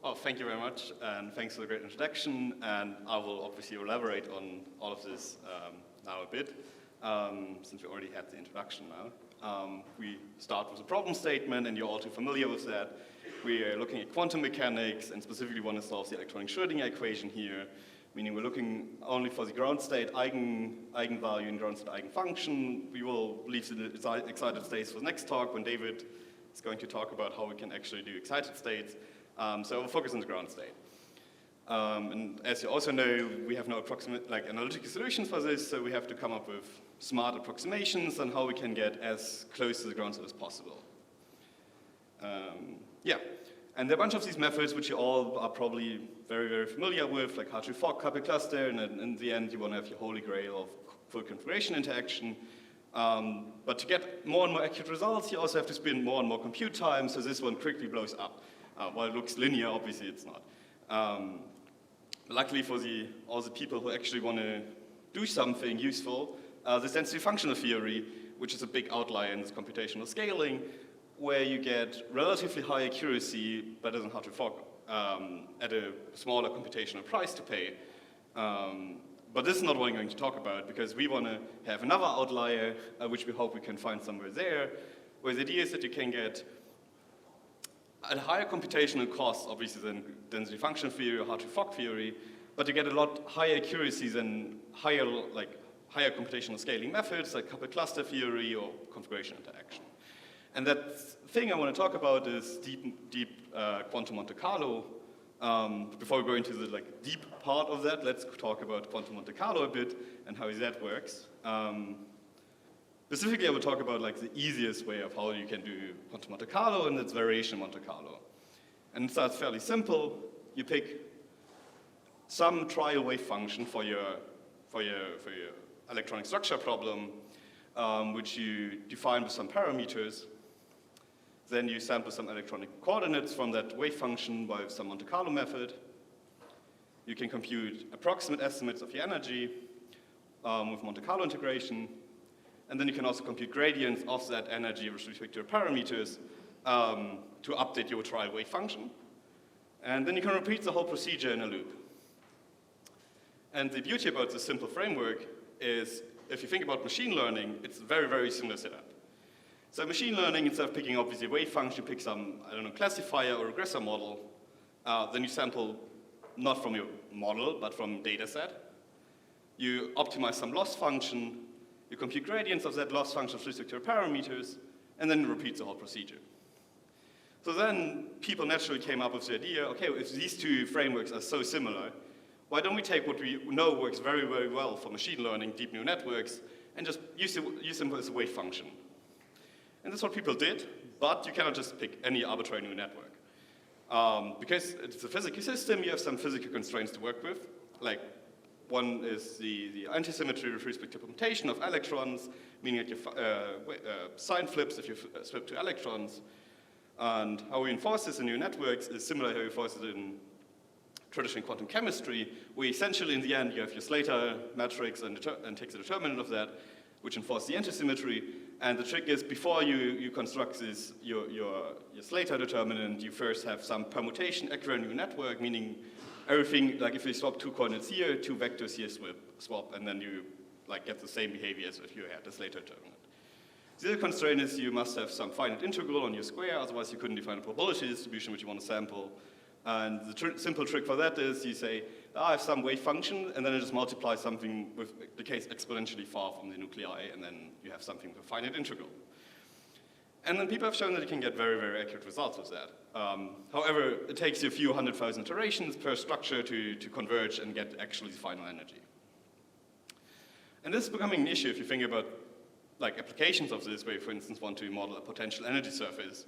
Oh, thank you very much, and thanks for the great introduction. And I will obviously elaborate on all of this now a bit, since we already had the introduction now. We start with a problem statement, and you're all too familiar with that. We are looking at quantum mechanics, and specifically want to solve the electronic Schrödinger equation here, meaning we're looking only for the ground state eigenvalue and ground state eigenfunction. We will leave the excited states for the next talk when David is going to talk about how we can actually do excited states. So we'll focus on the ground state. And as you also know, we have no analytical solutions for this, so we have to come up with smart approximations on how we can get as close to the ground state as possible. And there are a bunch of these methods which you all are probably very, very familiar with, like Hartree-Fock coupled cluster, and in the end you want to have your holy grail of full configuration interaction. But to get more and more accurate results, you also have to spend more and more compute time, so this one quickly blows up. While it looks linear, obviously it's not. Luckily for all the people who actually want to do something useful, there's density functional theory, which is a big outlier in this computational scaling, where you get relatively high accuracy, better than Hartree-Fock, at a smaller computational price to pay. But this is not what I'm going to talk about, because we want to have another outlier, which we hope we can find somewhere there, where the idea is that you can get at a higher computational cost, obviously, than density function theory or Hartree-Fock theory, but you get a lot higher accuracy than higher computational scaling methods, like coupled cluster theory or configuration interaction. And that thing I want to talk about is deep quantum Monte Carlo. Before we go into the deep part of that, let's talk about quantum Monte Carlo a bit and how that works. Specifically, I will talk about the easiest way of how you can do quantum Monte Carlo, and it's variational Monte Carlo. And it starts fairly simple. You pick some trial wave function for your electronic structure problem, which you define with some parameters. Then you sample some electronic coordinates from that wave function by some Monte Carlo method. You can compute approximate estimates of your energy with Monte Carlo integration. And then you can also compute gradients of that energy with respect to your parameters to update your trial wave function. And then you can repeat the whole procedure in a loop. And the beauty about this simple framework is, if you think about machine learning, it's a very, very similar setup. So machine learning, instead of picking obviously a wave function, you pick some, classifier or regressor model. Then you sample not from your model, but from data set. You optimize some loss function. You compute gradients of that loss function with respect to your parameters, and then repeat the whole procedure. So then people naturally came up with the idea, okay, if these two frameworks are so similar, why don't we take what we know works very, very well for machine learning, deep neural networks, and just use them as a wave function. And that's what people did, but you cannot just pick any arbitrary neural network. Because it's a physical system, you have some physical constraints to work with, like one is the antisymmetry with respect to computation of electrons, meaning that your sign flips if you flip two electrons. And how we enforce this in neural networks is similar to how we enforce it in traditional quantum chemistry, where essentially in the end you have your Slater matrix and takes a determinant of that, which enforces the antisymmetry. And the trick is, before you construct this, your Slater determinant, you first have some permutation equivalent neural network, meaning everything, if you swap two coordinates here, two vectors here swap, and then you get the same behavior as if you had a Slater determinant. The other constraint is you must have some finite integral on your square, otherwise you couldn't define a probability distribution which you want to sample. And the simple trick for that is you say, I have some wave function, and then I just multiply something with the case exponentially far from the nuclei, and then you have something with a finite integral. And then people have shown that you can get very, very accurate results with that. However, it takes you a few 100,000 iterations per structure to converge and get actually the final energy. And this is becoming an issue if you think about applications of this, where you, for instance, want to model a potential energy surface,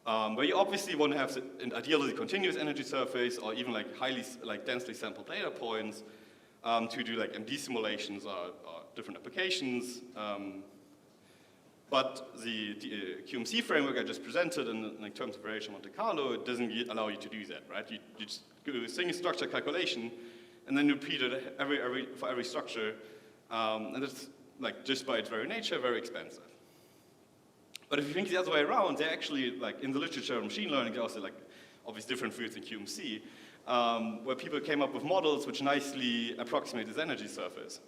where you obviously want to have, ideally, the continuous energy surface, or even highly densely sampled data points to do MD simulations or different applications. But the QMC framework I just presented in terms of variational Monte Carlo, it doesn't allow you to do that, right? You just do a single structure calculation and then repeat it for every structure. And it's just by its very nature, very expensive. But if you think the other way around, they're actually, in the literature of machine learning, they're also of these different fields in QMC, where people came up with models which nicely approximate this energy surface.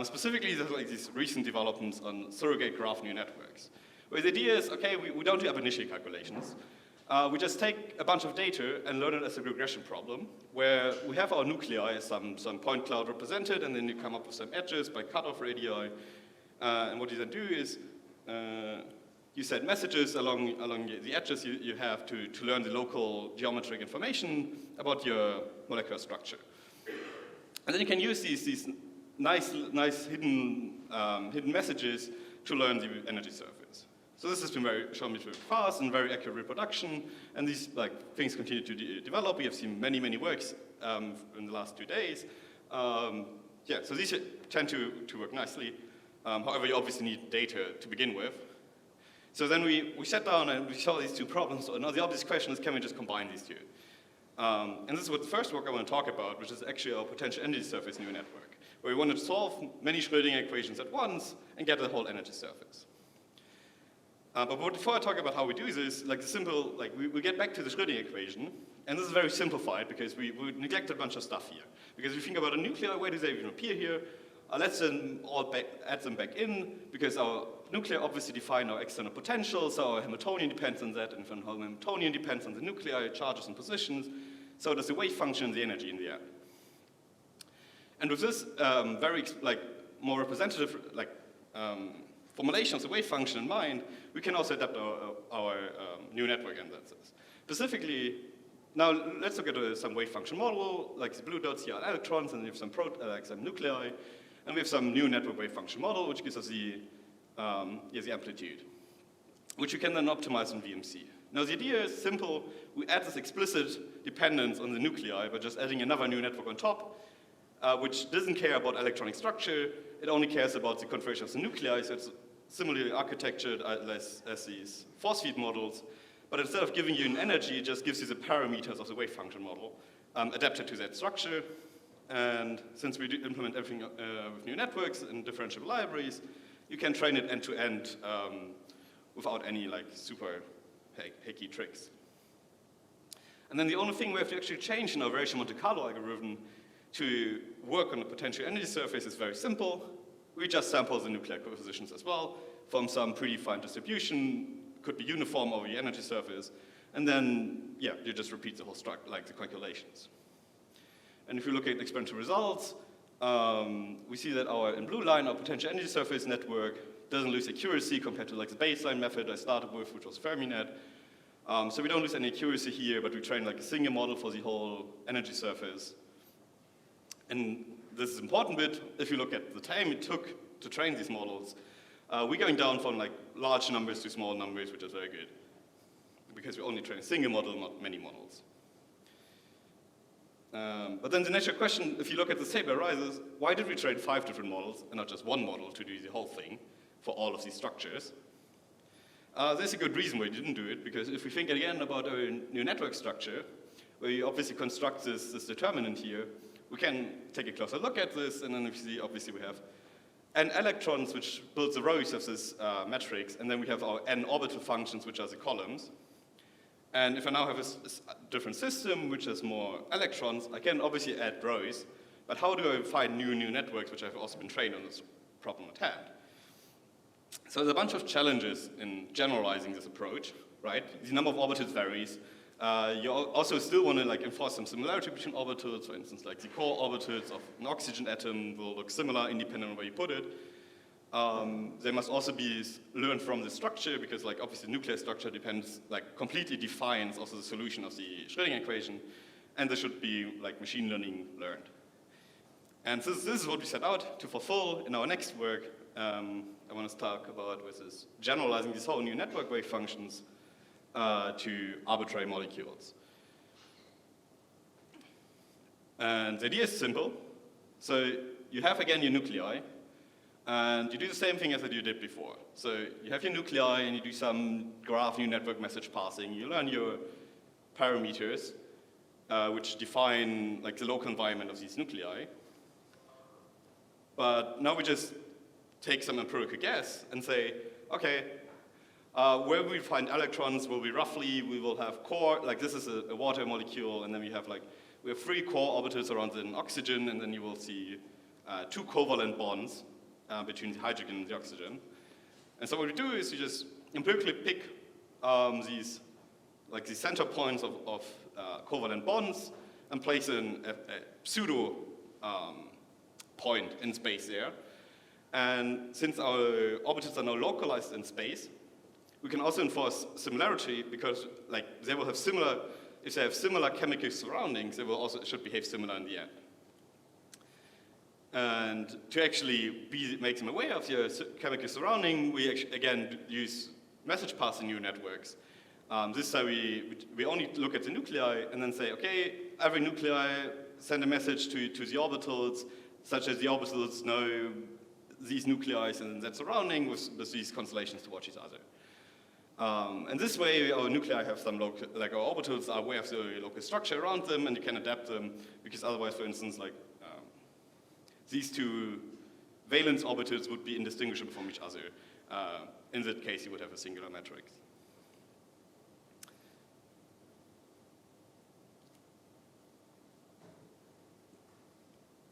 Specifically, there's like these recent developments on surrogate graph neural networks, where the idea is, okay, we don't do Ab-Initio calculations. We just take a bunch of data and learn it as a regression problem, where we have our nuclei as some point cloud represented, and then you come up with some edges by cutoff radii. And what you then do is you set messages along the edges you have to learn the local geometric information about your molecular structure. And then you can use these nice hidden messages to learn the energy surface. So this has been shown me very fast and very accurate reproduction, and these things continue to develop. We have seen many works in the last 2 days. So these tend to work nicely. However, you obviously need data to begin with. So then we sat down and we saw these two problems. So now the obvious question is, can we just combine these two? And this is what the first work I want to talk about, which is actually our potential energy surface neural network, where we wanted to solve many Schrödinger equations at once and get the whole energy surface. But before I talk about how we do this, we get back to the Schrödinger equation, and this is very simplified because we neglected a bunch of stuff here. Because if you think about a nuclei, where do they even appear here? Let's then add them back in, because our nuclei obviously define our external potential, so our Hamiltonian depends on that, and our Hamiltonian depends on the nuclei, charges and positions, so does the wave function and the energy in the end. And with this more representative formulation of the wave function in mind, we can also adapt our neural network in that sense. Specifically, now let's look at some wave function model, like the blue dots here are electrons, and we have some nuclei, and we have some neural network wave function model, which gives us the amplitude, which we can then optimize in VMC. Now the idea is simple. We add this explicit dependence on the nuclei by just adding another neural network on top, which doesn't care about electronic structure. It only cares about the configuration of the nuclei, so it's similarly architectured as these force field models. But instead of giving you an energy, it just gives you the parameters of the wave function model adapted to that structure. And since we do implement everything with neural networks and differentiable libraries, you can train it end-to-end without any super hacky tricks. And then the only thing we have to actually change in our Variational Monte Carlo algorithm to work on the potential energy surface is very simple. We just sample the nuclear positions as well from some predefined distribution, could be uniform over the energy surface, and then, you just repeat the whole structure, the calculations. And if you look at experimental results, we see that in blue line, our potential energy surface network doesn't lose accuracy compared to the baseline method I started with, which was Fermi-Net. So we don't lose any accuracy here, but we train a single model for the whole energy surface. And this is an important bit. If you look at the time it took to train these models, we're going down from large numbers to small numbers, which is very good, because we only train a single model, not many models. But then the natural question, if you look at the table, arises, why did we train 5 different models and not just one model to do the whole thing for all of these structures? There's a good reason why we didn't do it, because if we think again about our neural network structure, where you obviously construct this determinant here, we can take a closer look at this, and then we see, obviously, we have n electrons, which builds the rows of this matrix, and then we have our n orbital functions, which are the columns. And if I now have a different system, which has more electrons, I can obviously add rows, but how do I find new networks, which have also been trained on this problem at hand? So there's a bunch of challenges in generalizing this approach, right? The number of orbitals varies. You also still want to enforce some similarity between orbitals. For instance, the core orbitals of an oxygen atom will look similar independent of where you put it. They must also be learned from the structure, because obviously nuclear structure depends, completely defines also the solution of the Schrödinger equation, and they should be machine learning learned. And this is what we set out to fulfill in our next work. I want to talk about, which is generalizing these whole new network wave functions to arbitrary molecules. And the idea is simple. So you have, again, your nuclei, and you do the same thing as you did before. So you have your nuclei, and you do some graph neural network message passing. You learn your parameters, which define the local environment of these nuclei. But now we just take some empirical guess and say, okay, Where we find electrons will be roughly, we will have core, like this is a water molecule, and then we have 3 core orbitals around an oxygen, and then you will see 2 covalent bonds between the hydrogen and the oxygen. And so what we do is you just empirically pick these center points of covalent bonds and place a pseudo point in space there. And since our orbitals are now localized in space, we can also enforce similarity because they will have similar, if they have similar chemical surroundings, they will also should behave similar in the end. And to actually make them aware of your chemical surrounding, we again use message passing neural networks. This is how we only look at the nuclei and then say, okay, every nuclei send a message to the orbitals, such as the orbitals know these nuclei and that surrounding with these constellations to watch each other. And this way, our nuclei have some local, our orbitals are aware of the local structure around them, and you can adapt them, because otherwise, for instance, these 2 valence orbitals would be indistinguishable from each other. In that case, you would have a singular matrix.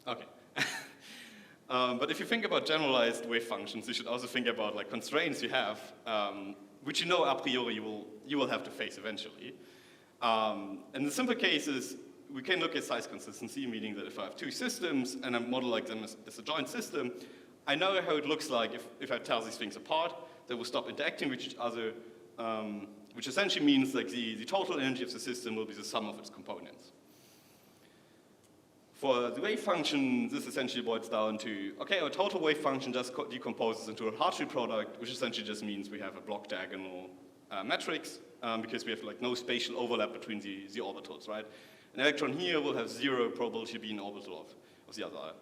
Okay. But if you think about generalized wave functions, you should also think about constraints you have, which you know a priori you will have to face eventually. And the simple case is we can look at size consistency, meaning that if I have 2 systems and I model them as a joint system, I know how it looks like if I tell these things apart. They will stop interacting with each other, which essentially means the total energy of the system will be the sum of its components. For the wave function, this essentially boils down to, okay, our total wave function just decomposes into a Hartree product, which essentially just means we have a block diagonal matrix, because we have no spatial overlap between the orbitals, right? An electron here will have 0 probability to be an orbital of the other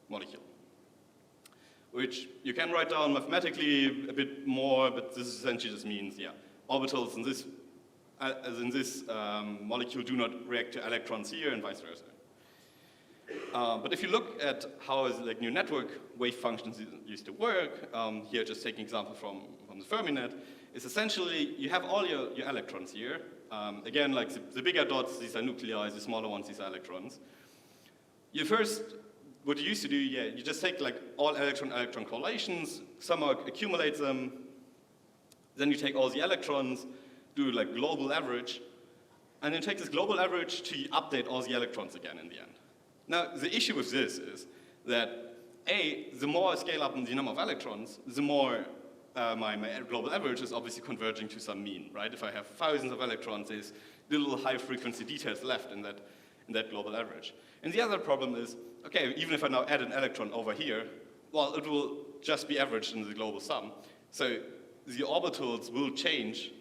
molecule, which you can write down mathematically a bit more, but this essentially just means, yeah, orbitals in this, as in this molecule do not react to electrons here and vice versa. But if you look at how neural network wave functions used to work, here just taking example from the Fermi net, is essentially you have all your electrons here. Again, the bigger dots, these are nuclei, the smaller ones, these are electrons. You first, what you used to do, yeah, you just take all electron-electron correlations, somehow accumulate them, then you take all the electrons, do global average, and then take this global average to update all the electrons again in the end. Now, the issue with this is that, A, the more I scale up in the number of electrons, the more my global average is obviously converging to some mean, right? If I have thousands of electrons, there's little high-frequency details left in that global average. And the other problem is, okay, even if I now add an electron over here, well, it will just be averaged in the global sum. So the orbitals will change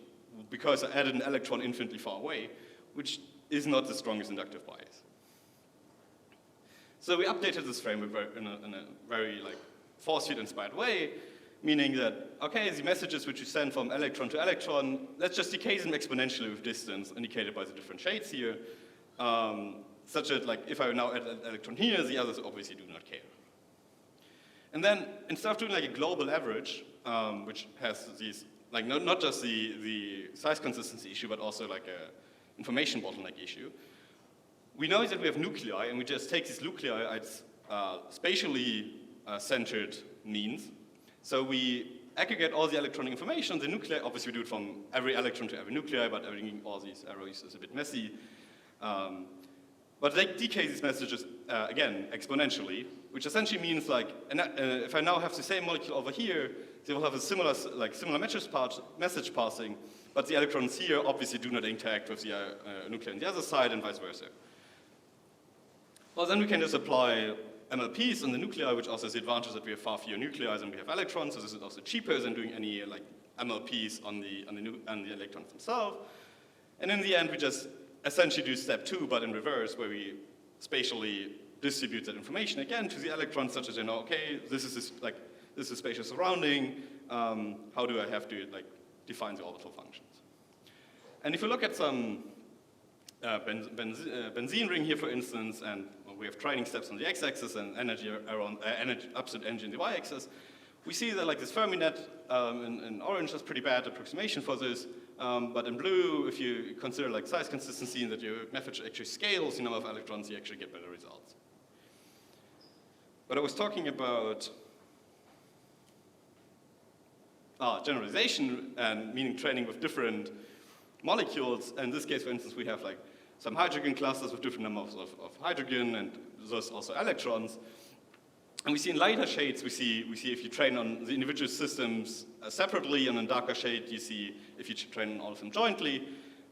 because I added an electron infinitely far away, which is not the strongest inductive bias. So we updated this framework in a very force field inspired way, meaning that, okay, the messages which you send from electron to electron, let's just decay them exponentially with distance, indicated by the different shades here, such that if I now add an electron here, the others obviously do not care. And then instead of doing a global average, which has these, not just the size consistency issue, but also a information bottleneck issue, we know that we have nuclei, and we just take these nuclei as spatially centered means. So we aggregate all the electronic information. The nuclei, obviously we do it from every electron to every nuclei, but adding all these arrows is a bit messy. But they decay these messages, again, exponentially, which essentially means if I now have the same molecule over here, they will have a similar message passing, but the electrons here obviously do not interact with the nuclei on the other side and vice versa. Well, then we can just apply MLPs on the nuclei, which also has the advantage that we have far fewer nuclei than we have electrons, so this is also cheaper than doing any MLPs on the electrons themselves. And in the end, we just essentially do step 2, but in reverse, where we spatially distribute that information again to the electrons, such as okay, this is a spatial surrounding. How do I have to define the orbital functions? And if you look at some benzene ring here, for instance, and we have training steps on the x-axis and energy absolute energy on the y-axis. we see that like this Fermi net in orange is pretty bad approximation for this, but in blue, if you consider like size consistency and that your method actually scales the number of electrons, you actually get better results. But I was talking about generalization, and meaning training with different molecules. In this case, for instance, we have like some hydrogen clusters with different numbers of hydrogen, and thus also electrons. And we see in lighter shades, we see if you train on the individual systems separately, and in darker shade, you see if you train on all of them jointly.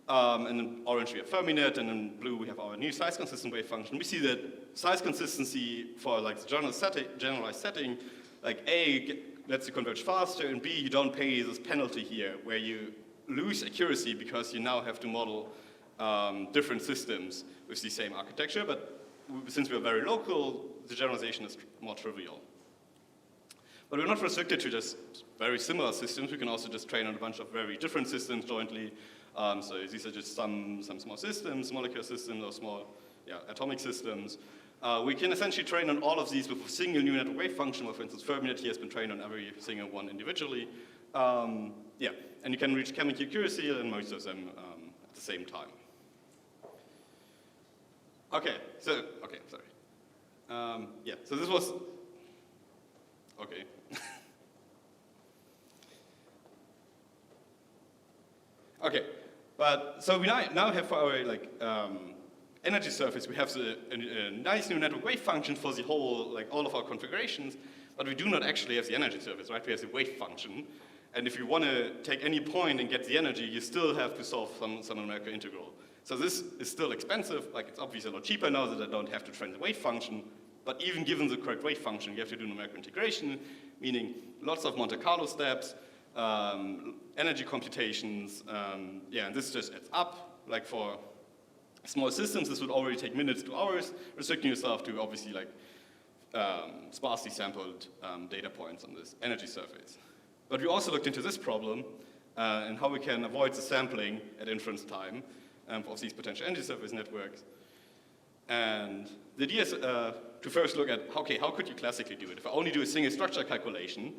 And in orange, we have Fermi net, and in blue, we have our new size-consistent wave function. We see that size consistency for like the generalized setting, like A lets you converge faster, and B, you don't pay this penalty here, where you lose accuracy because you now have to model different systems with the same architecture, but since we're very local, the generalization is more trivial. But we're not restricted to just very similar systems. We can also just train on a bunch of very different systems jointly. So these are just some small systems, molecular systems, or small atomic systems. We can essentially train on all of these with a single new network wave function, where, for instance, Fermi net here has been trained on every single one individually. And you can reach chemical accuracy and most of them at the same time. Sorry. So this was, okay. Okay, but so we now have for our energy surface, we have a nice new network wave function for the whole, all of our configurations, but we do not actually have the energy surface, right? We have the wave function, and if you want to take any point and get the energy, you still have to solve some numerical integral. So this is still expensive, it's obviously a lot cheaper now that I don't have to train the wave function, but even given the correct wave function, you have to do numerical integration, meaning lots of Monte Carlo steps, energy computations, and this just adds up. Like for small systems, this would already take minutes to hours, restricting yourself to obviously sparsely sampled data points on this energy surface. But we also looked into this problem and how we can avoid the sampling at inference time of these potential energy surface networks. And the idea is to first look at, okay, how could you classically do it? If I only do a single structure calculation,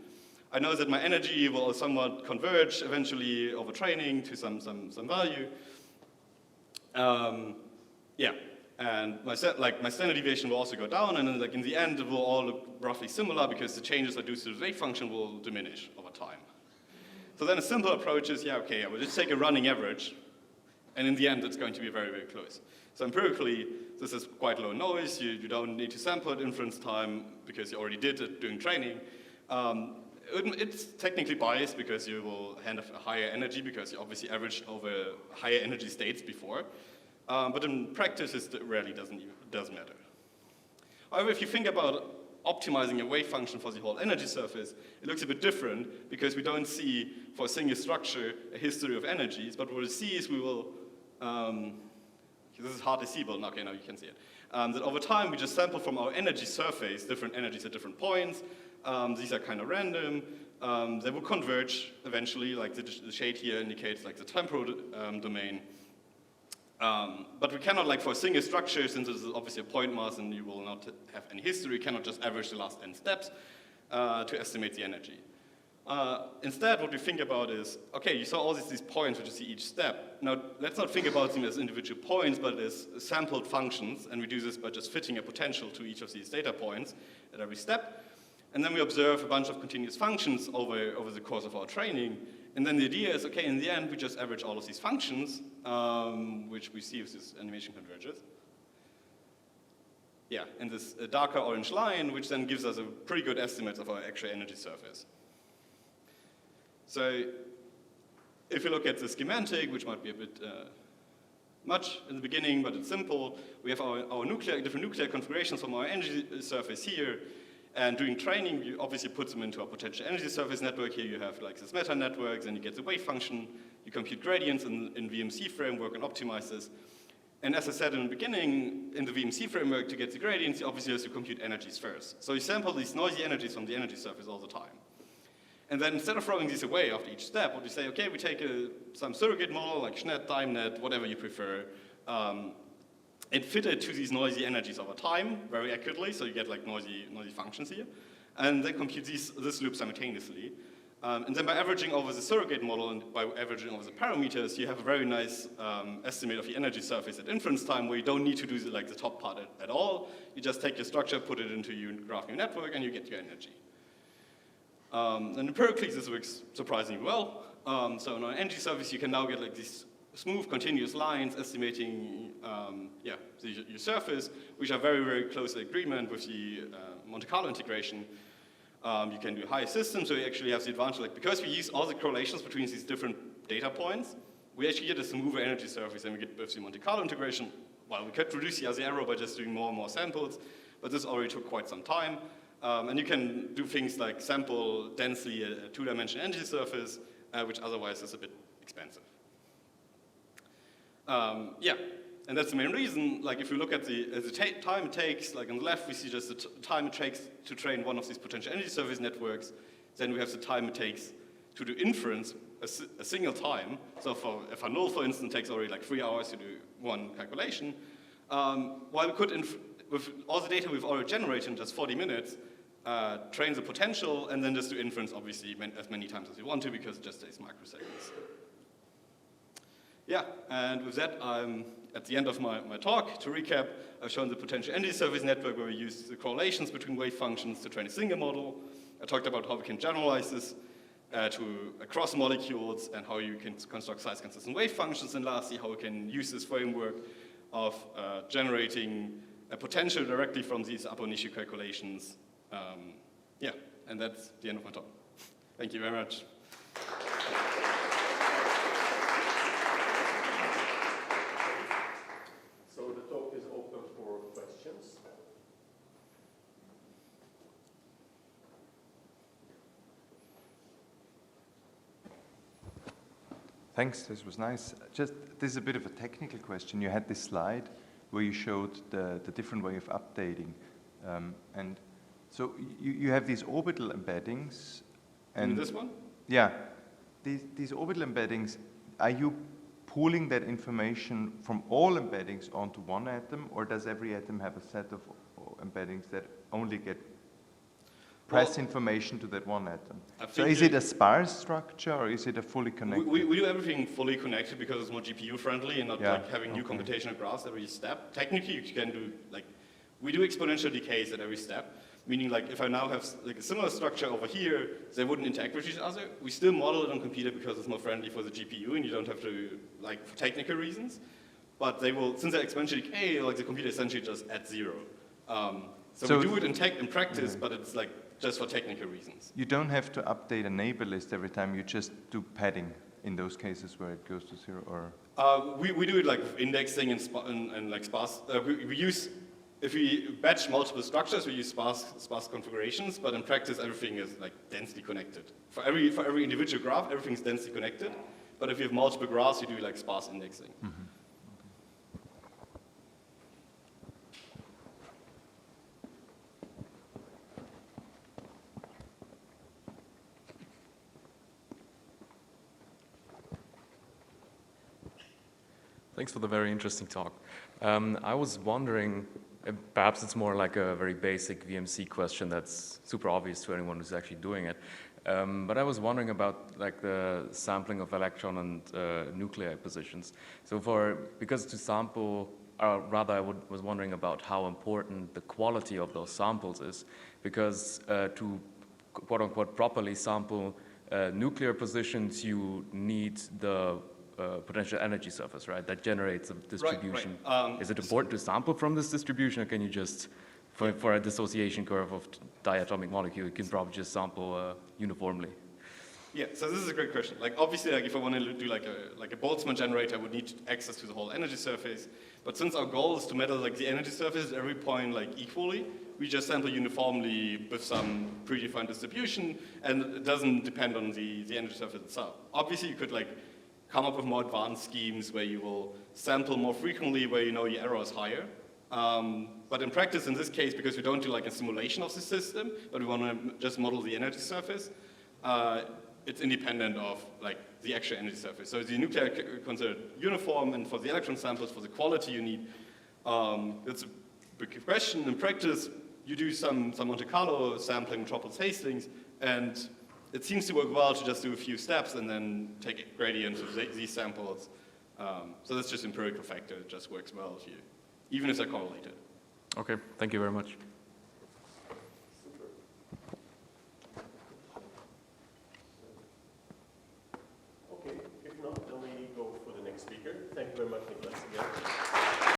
I know that my energy will somewhat converge eventually over training to some value. And my standard deviation will also go down, and then in the end it will all look roughly similar because the changes I do to the wave function will diminish over time. So then a simple approach is, I will just take a running average, and in the end it's going to be very, very close. So empirically, this is quite low noise. You don't need to sample at inference time because you already did it during training. It's technically biased because you will have a higher energy because you obviously averaged over higher energy states before. But in practice, it rarely does matter. However, if you think about optimizing a wave function for the whole energy surface, it looks a bit different because we don't see for a single structure a history of energies, but what we see is we will, this is hardly seeable, okay, now you can see it, that over time we just sample from our energy surface different energies at different points. These are kind of random. They will converge eventually, like the shade here indicates the temporal domain. But we cannot, for a single structure, since this is obviously a point mass and you will not have any history, cannot just average the last n steps to estimate the energy. Instead, what we think about is, okay, you saw all these points which you see each step. Now, let's not think about them as individual points, but as sampled functions, and we do this by just fitting a potential to each of these data points at every step. And then we observe a bunch of continuous functions over the course of our training. And then the idea is, okay, in the end, we just average all of these functions, which we see if this animation converges. And this darker orange line, which then gives us a pretty good estimate of our actual energy surface. So if you look at the schematic, which might be a bit much in the beginning, but it's simple, we have our different nuclear configurations from our energy surface here. And during training, you obviously put them into a potential energy surface network. Here you have this meta network, then you get the wave function. You compute gradients in VMC framework and optimize this. And as I said in the beginning, in the VMC framework, to get the gradients, you obviously have to compute energies first. So you sample these noisy energies from the energy surface all the time. And then instead of throwing these away after each step, what we say, okay, we take some surrogate model, like Schnet, DimeNet, whatever you prefer, and fit it to these noisy energies over time very accurately, so you get noisy functions here. and then compute this loop simultaneously. And then by averaging over the surrogate model and by averaging over the parameters, you have a very nice estimate of the energy surface at inference time, where you don't need to do the top part at all. You just take your structure, put it into your graph neural network, and you get your energy. And empirically, this works surprisingly well. So on an energy surface, you can now get like these smooth, continuous lines estimating your surface, which are very, very close in agreement with the Monte Carlo integration. You can do high systems, so you actually have the advantage, like, because we use all the correlations between these different data points, we actually get a smoother energy surface than we get with the Monte Carlo integration. Well, we could reduce the error by just doing more and more samples, but this already took quite some time. And you can do things like sample densely a two-dimensional energy surface, which otherwise is a bit expensive. And that's the main reason. Like, if you look at the time it takes, like on the left, we see just the time it takes to train one of these potential energy surface networks. Then we have the time it takes to do inference, a single time. So if a null, for instance, takes already like 3 hours to do one calculation, while we could, with all the data we've already generated in just 40 minutes, train the potential and then just do inference, obviously, as many times as you want to, because it just takes microseconds. Yeah, and with that, I'm at the end of my talk. To recap, I've shown the potential energy surface network where we use the correlations between wave functions to train a single model. I talked about how we can generalize this across molecules and how you can construct size-consistent wave functions. And lastly, how we can use this framework of generating a potential directly from these Ab-Initio calculations. And that's the end of my talk. Thank you very much. So the talk is open for questions. Thanks, this was nice. This is a bit of a technical question. You had this slide where you showed the different way of updating. And so you have these orbital embeddings. And this one? Yeah. These orbital embeddings, are you pooling that information from all embeddings onto one atom, or does every atom have a set of embeddings that only get press information to that one atom? So is it a sparse structure, or is it a fully connected? We do everything fully connected because it's more GPU friendly and not like having new computational graphs every step. Technically, you can do, like, we do exponential decays at every step, meaning like if I now have like a similar structure over here, they wouldn't interact with each other. We still model it on computer because it's more friendly for the GPU and you don't have to, like, for technical reasons. But they will, since they're exponential decay, like the computer essentially just adds zero. So we do it in practice, but it's like just for technical reasons. You don't have to update a neighbor list every time, you just do padding in those cases where it goes to zero, or? We do it like with indexing and like sparse. We use, if we batch multiple structures, we use sparse configurations, but in practice everything is like densely connected. For every individual graph, everything's densely connected, but if you have multiple graphs, you do like sparse indexing. Mm-hmm. Thanks for the very interesting talk. I was wondering, perhaps it's more like a very basic VMC question that's super obvious to anyone who's actually doing it. But I was wondering about like the sampling of electron and nuclei positions. So because to sample, rather I was wondering about how important the quality of those samples is, because to quote unquote properly sample nuclear positions, you need the potential energy surface, right? That generates a distribution. Right. Is it important to sample from this distribution, or can you just, for a dissociation curve of diatomic molecule, you can probably just sample uniformly? Yeah, so this is a great question. Like, obviously, like if I want to do like a Boltzmann generator, I would need access to the whole energy surface. But since our goal is to measure like the energy surface at every point like equally, we just sample uniformly with some predefined distribution, and it doesn't depend on the energy surface itself. Obviously, you could like come up with more advanced schemes where you will sample more frequently, where you know your error is higher. But in practice, in this case, because we don't do like a simulation of the system, but we want to just model the energy surface, it's independent of like the actual energy surface. So the nuclei are considered uniform, and for the electron samples, for the quality you need, that's a big question. In practice, you do some Monte Carlo sampling, Metropolis Hastings, and it seems to work well to just do a few steps and then take gradients of these samples. So that's just empirical factor. It just works well if you, even if they're correlated. Okay, thank you very much.